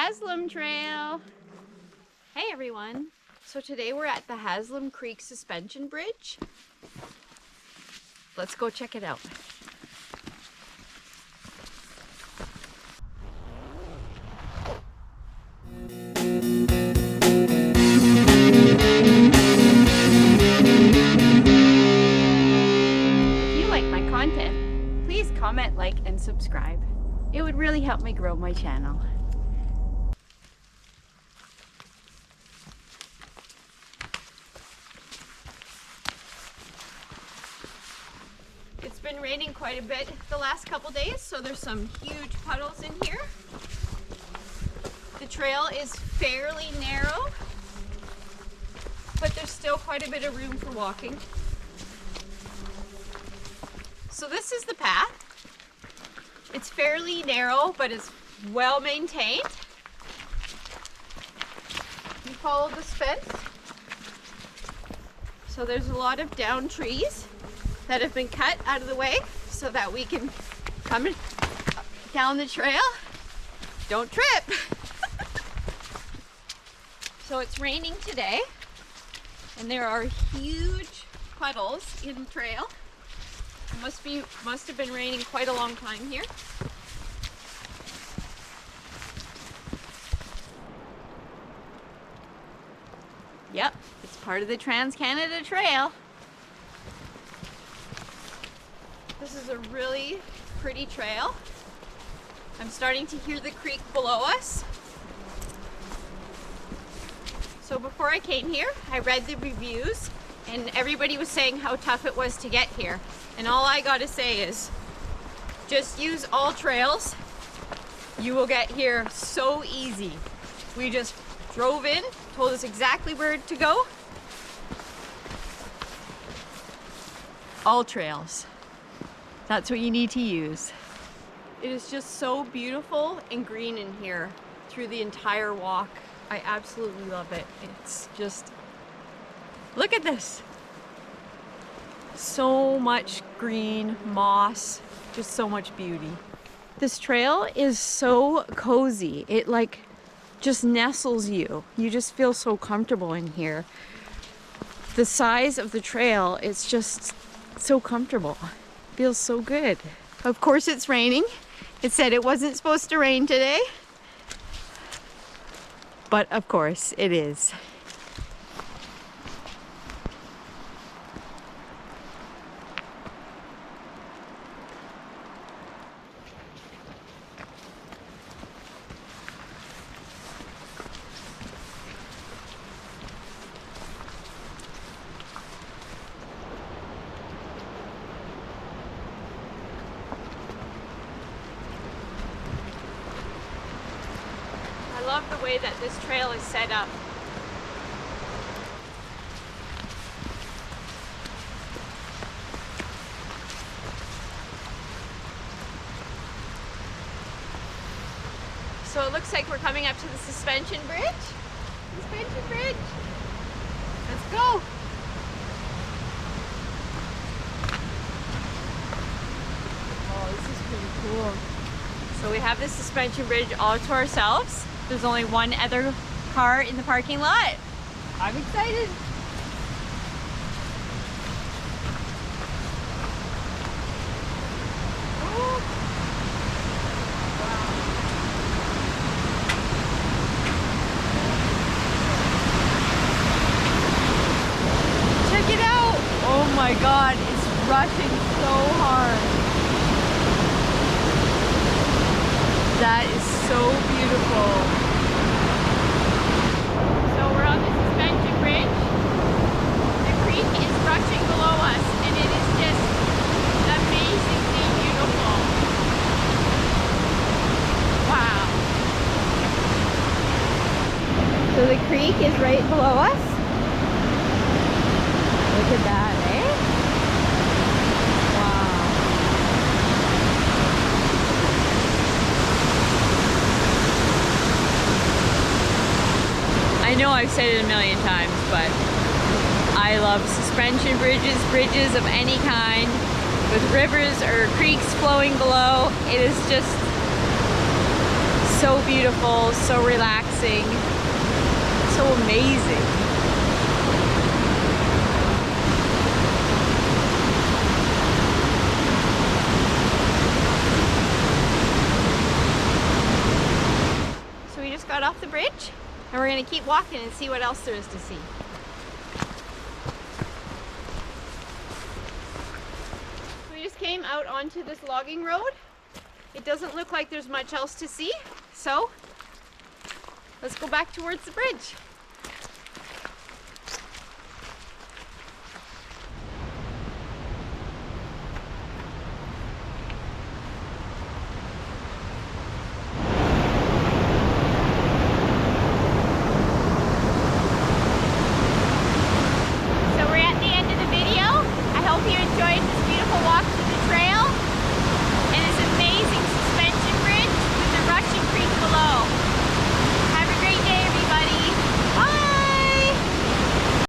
Haslam Trail. Hey everyone. So today we're at the Haslam Creek Suspension Bridge. Let's go check it out. If you like my content, please comment, like, and subscribe. It would really help me grow my channel. It's been raining quite a bit the last couple days, so there's some huge puddles in here. The trail is fairly narrow, but there's still quite a bit of room for walking. So this is the path. It's fairly narrow, but it's well maintained. You follow this fence. So there's a lot of down trees that have been cut out of the way so that we can come down the trail. Don't trip. So it's raining today and there are huge puddles in the trail. It must have been raining quite a long time here. Yep, it's part of the Trans-Canada Trail. This is a really pretty trail. I'm starting to hear the creek below us. So before I came here, I read the reviews and everybody was saying how tough it was to get here. And all I gotta say is, just use alltrails. You will get here so easy. We just drove in, told us exactly where to go. Alltrails. That's what you need to use. It is just so beautiful and green in here through the entire walk. I absolutely love it. It's just, look at this. So much green, moss, just so much beauty. This trail is so cozy. It like just nestles you. You just feel so comfortable in here. The size of the trail, it's just so comfortable. Feels so good. Of course it's raining. It said it wasn't supposed to rain today, but of course it is. I love the way that this trail is set up. So it looks like we're coming up to the suspension bridge. Suspension bridge. Let's go. Oh, this is pretty cool. So we have this suspension bridge all to ourselves. There's only one other car in the parking lot. I'm excited. Oh. Wow. Check it out. Oh my God, it's rushing so hard. That is so beautiful. So we're on the suspension bridge. The creek is rushing below us and it is just amazingly beautiful. Wow. So the creek is right below us. Look at that, eh? I know I've said it a million times, but I love suspension bridges of any kind, with rivers or creeks flowing below. It is just So beautiful, so relaxing, so amazing. So we just got off the bridge and we're gonna keep walking and see what else there is to see. We just came out onto this logging road. It doesn't look like there's much else to see, so let's go back towards the bridge.